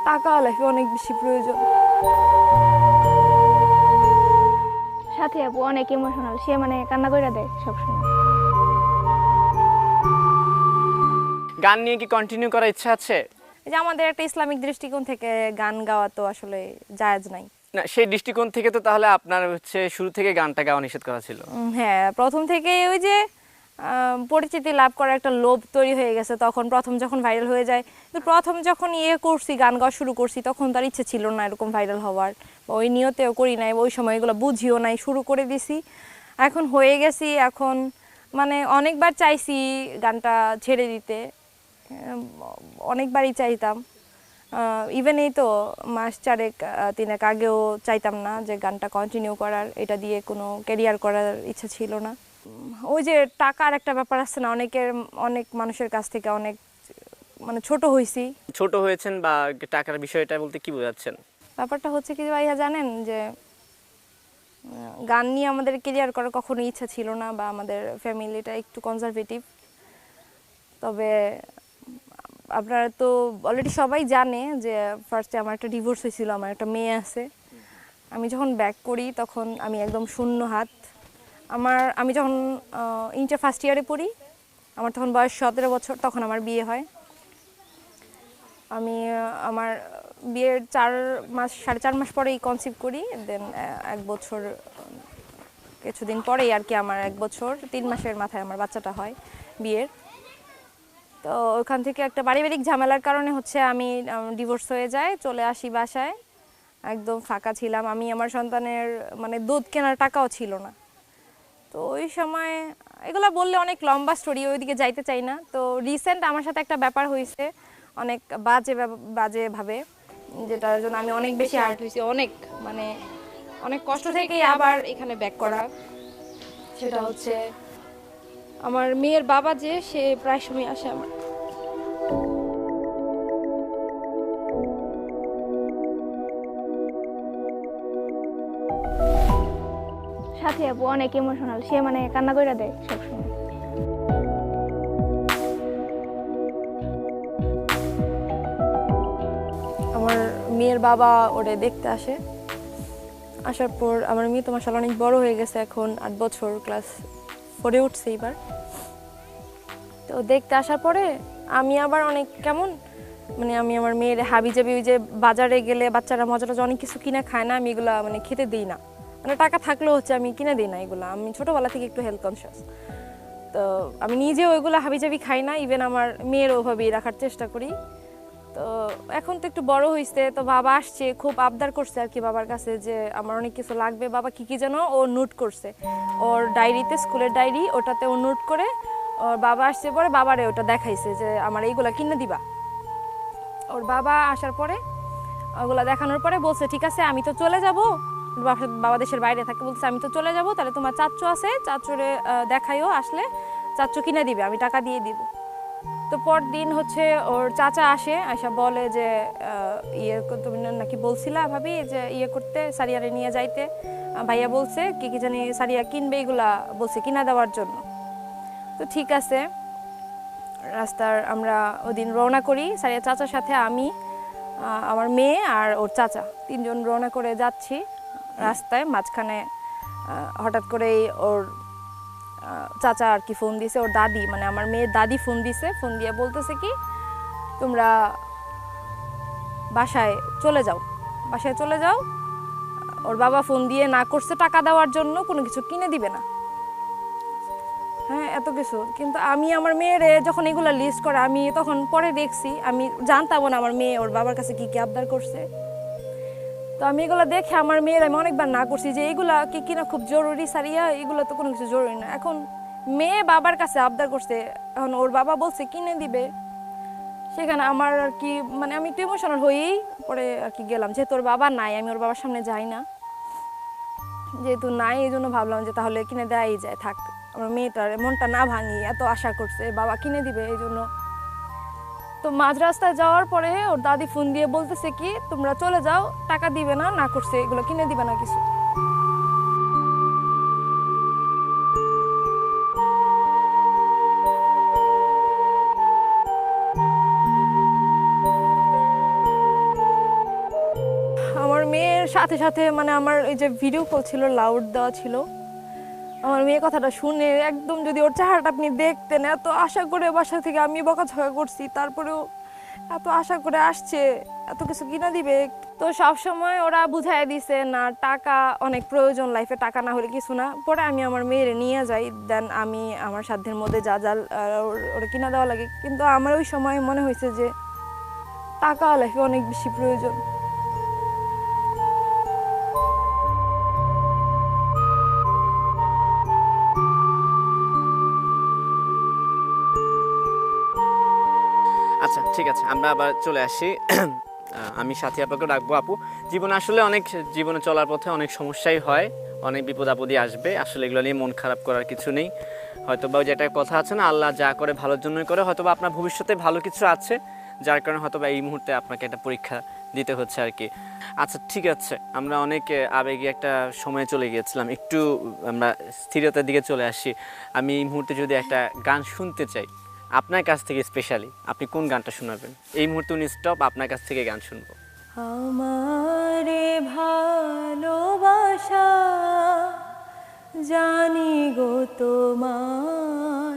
টাকা লাইফে অনেক বেশি প্রয়োজন। সাথে আপু অনেক ইমোশনাল, সে মানে কান্না করে দেয় সবসময়। গান নিয়ে কি কন্টিনিউ করার ইচ্ছা আছে? এই যে আমাদের একটা ইসলামিক দৃষ্টিকোণ থেকে গান গাওয়া তো আসলে জায়েজ নাই। না, সেই দৃষ্টিকোণ থেকে তো তাহলে আপনার শুরু থেকে গানটা গাওয়া নিষেধ করা ছিল। হ্যাঁ, প্রথম থেকে ওই যে পরিচিতি লাভ করার একটা লোভ তৈরি হয়ে গেছে। তখন প্রথম যখন ভাইরাল হয়ে যায়, তো প্রথম যখন করছি, গান গাওয়া শুরু করছি, তখন তার ইচ্ছে ছিল না এরকম ভাইরাল হওয়ার, ওই নিয়তেও করি নাই, ওই সময় এগুলো বুঝিও নাই, শুরু করে দিছি। এখন হয়ে গেছি, এখন মানে অনেকবার চাইছি গানটা ছেড়ে দিতে, অনেকবারই চাইতাম। ইভেন এই তো মাস চারেক তিনেক আগেও চাইতাম না যে গানটা কন্টিনিউ করার, এটা দিয়ে কোনো ক্যারিয়ার করার ইচ্ছা ছিল না। ওই যে টাকার একটা ব্যাপার আছে না, অনেক মানুষের কাছ থেকে অনেক মানে ছোট হয়েছি। ছোট হয়েছেন বা টাকার বিষয়টা বলতে কি বোঝাচ্ছেন? ব্যাপারটা হচ্ছে কি ভাইয়া জানেন, যে গান নিয়ে আমাদের ক্যারিয়ার করার কখনো ইচ্ছা ছিল না, বা আমাদের ফ্যামিলিটা একটু কনজারভেটিভ। তবে আপনারা তো অলরেডি সবাই জানে যে ফার্স্টে আমার একটা ডিভোর্স হয়েছিল, আমার একটা মেয়ে আছে। আমি যখন ব্যাক করি তখন আমি একদম শূন্য হাত। আমি যখন ইন্টার ফার্স্ট ইয়ারে পড়ি, আমার তখন বয়স 17 বছর, তখন আমার বিয়ে হয়। আমি আমার বিয়ের 4.5 মাস পরেই কনসিভ করি। দেন 1 বছর কিছুদিন পরেই আর কি, আমার 1 বছর 3 মাসের মাথায় আমার বাচ্চাটা হয় বিয়ের। তো ওখান থেকে একটা পারিবারিক ঝামেলার কারণে হচ্ছে আমি ডিভোর্স হয়ে যায়, চলে আসি বাসায়। একদম ফাঁকা ছিলাম আমি, আমার সন্তানের মানে দুধ কেনার টাকাও ছিল না। তো ওই সময় এগুলো বললে অনেক লম্বা স্টোরি, ওইদিকে যাইতে চাই না। তো রিসেন্ট আমার সাথে একটা ব্যাপার হয়েছে অনেক বাজেভাবে, যেটার জন্য আমি অনেক বেশি হার্ট হয়েছি, মানে অনেক কষ্ট থেকেই আবার এখানে ব্যাক করা। সেটা হচ্ছে আমার মেয়ের বাবা, যে সে প্রায় সময় আসে আমার। সাথে আপু অনেক ইমোশনাল, সে মানে কান্না করে দেয় সবসময়। আমার মেয়ের বাবা ওরে দেখতে আসে, আসার পর আমার মেয়ে তো মাশাআল্লাহ অনেক বড় হয়ে গেছে, এখন 8 বছর, ক্লাস 4-এ উঠছে এবার। তো দেখতে আসার পরে আমি আবার অনেক কেমন মানে আমি আমার মেয়ের হাবিজাবি, ওই যে বাজারে গেলে বাচ্চারা মজা অনেক কিছু কিনে খায় না, আমি এগুলা মানে খেতে দিই না। মানে টাকা থাকলেও হচ্ছে আমি কিনে দিই না এগুলো, আমি ছোটোবেলা থেকে একটু হেলথ কনসিয়াস। তো আমি নিজেও ওইগুলো হাবিজাবি খাই না, ইভেন আমার মেয়ের ওভাবেই রাখার চেষ্টা করি। তো এখন তো একটু বড় হয়েছে, তো বাবা আসছে, খুব আবদার করছে আর কি বাবার কাছে যে আমার অনেক কিছু লাগবে। বাবা কি কি যেন ও নোট করছে ওর ডায়েরিতে, স্কুলের ডায়েরি, ওটাতে ও নোট করে ওর বাবা আসছে পরে বাবারে ওটা দেখাইছে যে আমার এইগুলা কিনে দিবা। ওর বাবা আসার পরে ওগুলা দেখানোর পরে বলছে ঠিক আছে আমি তো চলে যাব, বাবা দেশের বাইরে থাকে, বলছে আমি তো চলে যাব, তাহলে তোমার চাচ্চু আছে, চাচ্চুরে দেখাইও, আসলে চাচ্চু কিনে দিবে, আমি টাকা দিয়ে দিব। তো পরদিন হচ্ছে ওর চাচা আসে, আয়সা বলে যে তুমি নাকি বলছিলা ভাবি যে করতে, সারিয়ারে নিয়ে যাইতে, ভাইয়া বলছে কি কি জানি সারিয়া কিনবে, এগুলা বলছে কিনা দেওয়ার জন্য। তো ঠিক আছে, রাস্তার আমরা ওদিন রওনা করি সারিয়া চাচার সাথে, আমি আমার মেয়ে আর ওর চাচা, 3জন রওনা করে যাচ্ছি। রাস্তায় মাঝখানে হঠাৎ করেই ওর চাচা আর কি ফোন দিছে, ওর দাদি মানে আমার মেয়ের দাদি ফোন দিছে, ফোন দিয়ে বলতেছে কি তোমরা বাসায় চলে যাও, বাসায় চলে যাও। ওর বাবা ফোন দিয়ে না করছে টাকা দেওয়ার জন্য, কোনো কিছু কিনে দিবে না। হ্যাঁ, এত কিছু, কিন্তু আমি আমার মেয়ের যখন এগুলা লিস্ট করে, আমি তখন পরে দেখছি, আমি জানতাম না আমার মেয়ে ওর বাবার কাছে কি কি আবদার করছে। তো আমি এগুলো দেখে আমার মেয়ের আমি অনেকবার না করছি যে এগুলা কি কিনা খুব জরুরি সারিয়া, এগুলো তো কোনো কিছু জরুরি না। এখন মেয়ে বাবার কাছে আবদার করছে, এখন ওর বাবা বলছে কিনে দিবে, সেখানে আমার আর কি মানে আমি একটু ইমোশনাল হয়েই পরে আর কি গেলাম। যেহেতু ওর বাবা নাই, আমি ওর বাবার সামনে যাই না, যেহেতু নাই এই জন্য ভাবলাম যে তাহলে কিনে দেওয়াই যায়, থাক, আমার মেয়েটার মনটা না ভাঙি, এত আশা করছে বাবা কিনে দিবে এই জন্য। তো মাঝ রাস্তায় যাওয়ার পরে ওর দাদি ফোন দিয়ে বলতেছে কি তোমরা চলে যাও, টাকা দিবে না, না করছে এগুলো কিনে দিবে না কিছু। সাথে সাথে মানে আমার এই যে ভিডিও কল ছিল, লাউড দেওয়া ছিল, আমার মেয়ে কথাটা শুনে একদম যদি ওর চেহারাটা আপনি দেখতেন, এত আশা করে বাসা থেকে আমি বকাঝকা করছি, তারপরেও এত আশা করে আসছে, এত কিছু কিনা দিবে। তো সব সময় ওরা বুঝাই দিছে না, টাকা অনেক প্রয়োজন লাইফে, টাকা না হলে কিছু না। পরে আমি আমার মেয়েরে নিয়ে যাই, দেন আমি আমার সাধ্যের মধ্যে যা যা ওরা কিনা দেওয়া লাগে। কিন্তু আমার ওই সময় মনে হয়েছে যে টাকা লাইফে অনেক বেশি প্রয়োজন। আচ্ছা ঠিক আছে, আমরা আবার চলে আসি। আমি সাথী আপাকে ডাকবো। আপু, জীবনে আসলে অনেক, জীবনে চলার পথে অনেক সমস্যাই হয়, অনেক বিপদ আপদই আসবে, আসলে এগুলো নিয়ে মন খারাপ করার কিছু নেই। হয়তোবা যেটা কথা আছে না, আল্লাহ যা করে ভালোর জন্যই করে, হয়তোবা আপনার ভবিষ্যতে ভালো কিছু আছে যার কারণে হয়তোবা এই মুহূর্তে আপনাকে একটা পরীক্ষা দিতে হচ্ছে আর কি। আচ্ছা ঠিক আছে, আমরা অনেক আবেগে একটা সময়ে চলে গিয়েছিলাম, একটু আমরা স্থিরতার দিকে চলে আসি। আমি এই মুহূর্তে যদি একটা গান শুনতে চাই আপনার কাছ থেকে, স্পেশালি আপনি কোন গানটা শোনাবেন? এই মুহূর্তে উনি স্টপ, আপনার কাছ থেকে গান শুনবো। আমারে ভালোবাসা জানি গো তোমার,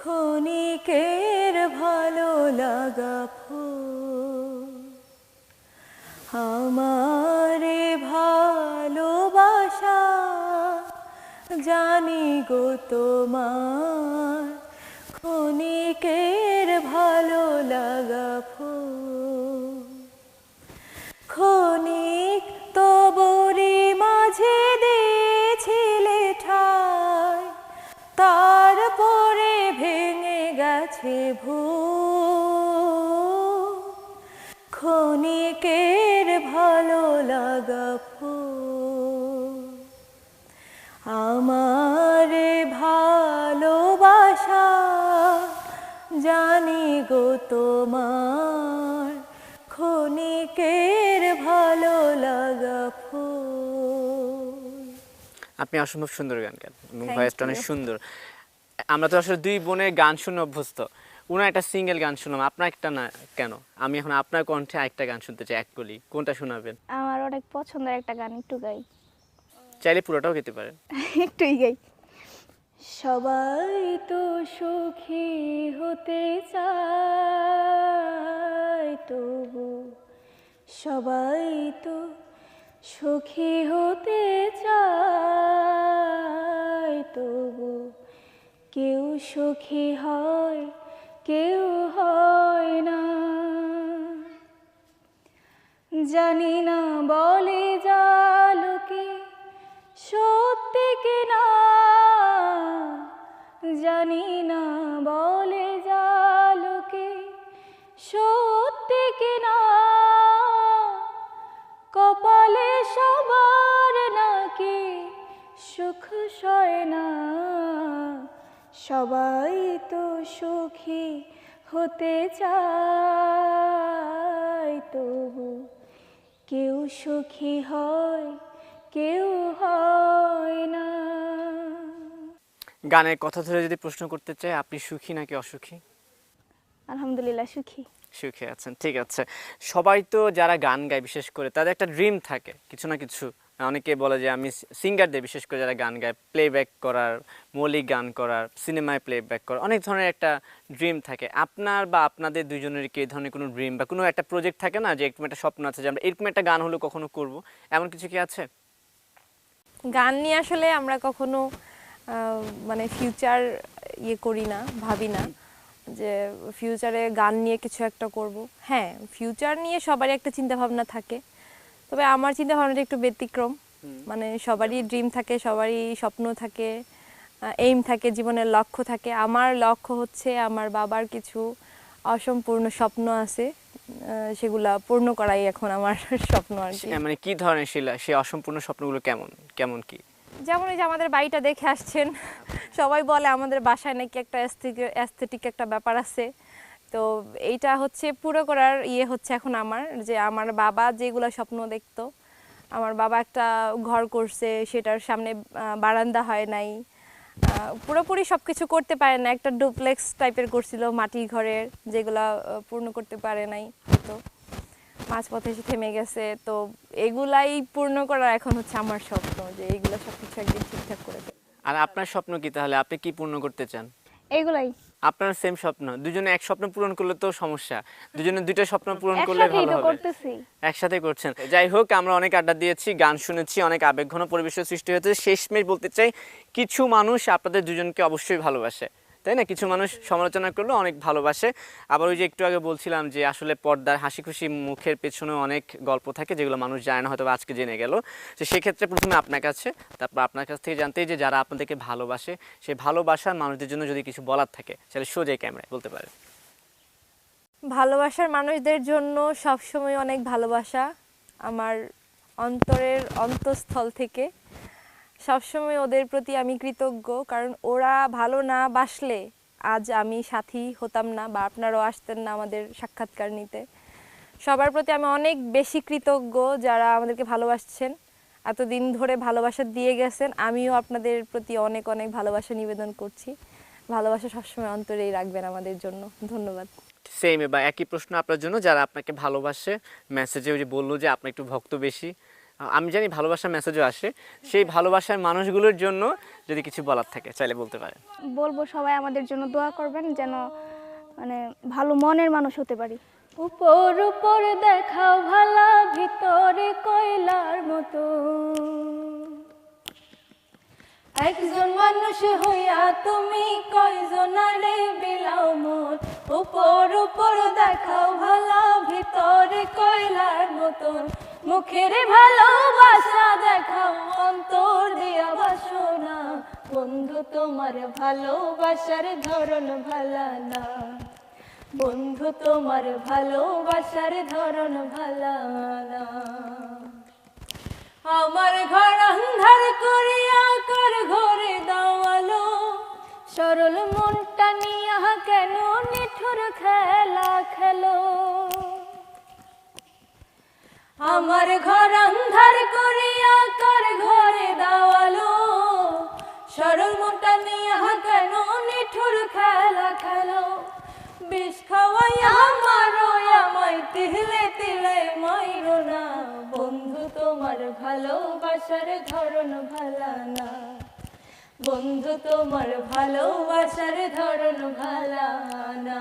ক্ষণিকের ভালো লাগা ফুল। আমারে ভালোবাসা জানি গো তোমার, ক্ষণিকের ভালো লাগা ফুল। ক্ষণিক তবরি মাঝে দিয়েছিলে ঠাই, তারপরে ভেঙে গেছে ভুল। ক্ষণিকের ভালো লাগা ফুল। আমারে ভালোবাসা জানি গো তোমার, ক্ষণিকের ভালো লাগা ফুল। আপনি অসম্ভব সুন্দর গান গান এবং Thank ভয়েসটা অনেক you. সুন্দর। আমরা তো আসলে দুই বোনের গান শুনে অভ্যস্ত, ওনার একটা সিঙ্গেল গান শুনলাম, আপনার একটা না কেন? আমি এখন আপনার কণ্ঠে একটা গান শুনতে চাই, এক কলি, কোনটা শোনাবেন? আমার অনেক পছন্দের একটা গান, একটু গাই। চাইলে পুরোটাও গেতে পারেন। একটুই গাই। সবাই তো সুখী হতে চায়, তবু সবাই তো সুখী হতে চায়, তবু কেউ সুখী হয়, কেউ হয় না। জানি না বলে যা লোকে সত্যি কিনা, জানি না বলে যা লোকে সত্যি কিনা, কপালে সবার নাকি সুখ সয় না। সবাই তো সুখী হতে চায়, তবু কেউ সুখী হয়, কেউ হয় না। গানের কথা ধরে যদি প্রশ্ন করতে চাই, আপনি সুখী নাকি অসুখী? আলহামদুলিল্লাহ সুখী। সুখী আছেন, ঠিক আছে। সবাই তো যারা গান গায় বিশেষ করে তাদের একটা ড্রিম থাকে কিছু না কিছু। অনেকে বলে যে আমি সিঙ্গারদের, বিশেষ করে যারা গান গায়, প্লেব্যাক করার, মৌলিক গান করার, সিনেমায় প্লেব্যাক করার, অনেক ধরনের একটা ড্রিম থাকে। আপনার বা আপনাদের দুজনের কি এই ধরনের কোনো ড্রিম বা কোনো একটা প্রজেক্ট থাকে না, যে এরকম একটা স্বপ্ন আছে যে আমরা এরকম একটা গান হলো কখনো করব, এমন কিছু কি আছে? গান নিয়ে আসলে আমরা কখনো মানে ফিউচার করি না, ভাবি না যে ফিউচারে গান নিয়ে কিছু একটা করব। হ্যাঁ, ফিউচার নিয়ে সবারই একটা চিন্তা ভাবনা থাকে, তবে আমার চিন্তা ভাবনাটা একটু ব্যতিক্রম। মানে সবারই ড্রিম থাকে, সবারই স্বপ্ন থাকে, এইম থাকে, জীবনের লক্ষ্য থাকে। আমার লক্ষ্য হচ্ছে আমার বাবার কিছু অসম্পূর্ণ স্বপ্ন আছে, সেগুলা পূর্ণ করাই এখন আমার স্বপ্ন আর কি। মানে কি ধরনের সেই অসম্পূর্ণ স্বপ্নগুলো কেমন কেমন কি? যেমন এই যে আমাদের বাড়িটা দেখে আসছেন, সবাই বলে আমাদের বাসায় নাকি একটা অ্যাস্থেটিক একটা ব্যাপার আছে। তো এইটা হচ্ছে পুরো করার হচ্ছে এখন আমার, যে আমার বাবা যেগুলো স্বপ্ন দেখতো, আমার বাবা একটা ঘর করছে, সেটার সামনে বারান্দা হয় নাই, পুরোপুরি সব কিছু করতে পারে না, একটা ডুপ্লেক্স টাইপের করছিল মাটির ঘরের, যেগুলা পূর্ণ করতে পারে নাই। তো মাঝপথে এসে থেমে গেছে। তো এগুলাই পূর্ণ করার এখন হচ্ছে আমার স্বপ্ন, যে এইগুলো সবকিছু একদিন ঠিকঠাক করে দেব। আর আপনার স্বপ্ন কি তাহলে? আপনি কি পূর্ণ করতে চান? এইগুলাই আপনার সেম স্বপ্ন, দুজনে এক স্বপ্ন পূরণ করলে তো সমস্যা, দুজনে দুইটা স্বপ্ন পূরণ করলে একসাথেই ভালো তো হবে। করতেছি। একসাথে করছেন। যাই হোক, আমরা অনেক আড্ডা দিয়েছি, গান শুনেছি, অনেক আবেগঘন পরিবেশের সৃষ্টি হয়েছে। শেষমেশ বলতে চাই, কিছু মানুষ আপনাদের দুজনকে অবশ্যই ভালোবাসে, তাই না? কিছু মানুষ সমালোচনা করলেও অনেক ভালোবাসে। আবার ওই যে একটু আগে বলছিলাম যে আসলে পর্দার হাসি খুশি মুখের পেছনে অনেক গল্প থাকে, যেগুলো মানুষ জানে না, হয়তো আজকে জেনে গেল। তো সেক্ষেত্রে প্রথমে আপনার কাছে, তারপর আপনার কাছ থেকে জানতে যে যারা আপনাদেরকে ভালোবাসে, সেই ভালোবাসার মানুষদের জন্য যদি কিছু বলার থাকে, তাহলে সোজাই ক্যামেরায় বলতে পারেন। ভালোবাসার মানুষদের জন্য সবসময় অনেক ভালোবাসা, আমার অন্তরের অন্তঃস্থল থেকে সবসময় ওদের প্রতি আমি কৃতজ্ঞ। কারণ ওরা ভালো না বাসলে আজ আমি সাথী হতাম না, বা আপনারাও আসতেন না আমাদের সাক্ষাৎকার নিতে। সবার প্রতি আমি অনেক বেশি কৃতজ্ঞ, যারা আমাদেরকে ভালোবাসছেন, এতদিন ধরে ভালোবাসা দিয়ে গেছেন। আমিও আপনাদের প্রতি অনেক অনেক ভালোবাসা নিবেদন করছি। ভালোবাসা সবসময় অন্তরেই রাখবেন আমাদের জন্য। ধন্যবাদ। সেম বা একই প্রশ্ন আপনার জন্য, যারা আপনাকে ভালোবাসে। মেসেজে ওই যে বললো যে আপনার একটু ভক্ত বেশি, আমি জানি ভালোবাসার মেসেজও আসে। সেই ভালোবাসার মানুষগুলোর জন্য যদি কিছু বলার থাকে চাইলে বলতে পারেন। বলবো সবাই আমাদের জন্য দোয়া করবেন, যেন মানে ভালো মনের মানুষ হতে পারি। উপর উপর দেখাও ভালা, ভিতরে কয়লার মতো। একজন মানুষ হইয়া তুমি কয়জনারে বিলাও মন। উপর উপর দেখাও ভালা, ভিতরে কয়লার মতন। মুখের ভালোবাসা দেখাও, অন্তর দিয়া বাসনা। বন্ধু তোমার ভালোবাসার ধরন ভালা না, বন্ধু তোমার ভালোবাসার ধরন ভালা না। আমার ঘর অন্ধার করিয়া কার ঘরে দাওয়ালো, সরল মনটা নিয়া কেন নিঠুর খেলা খেলো। আমার ঘর অন্ধার করিয়া কার ঘরে দাওয়ালো, সরল মনটা নিয়া কেন নিঠুর খেলা খেলো। বিষ খাওয়াইয়া মারো আমায়, তিলে তিলে মাইরো না। বন্ধু তোমার ভালোবাসার ধরন ভালা না, বন্ধু তোমার ভালোবাসার ধরন ভালা না।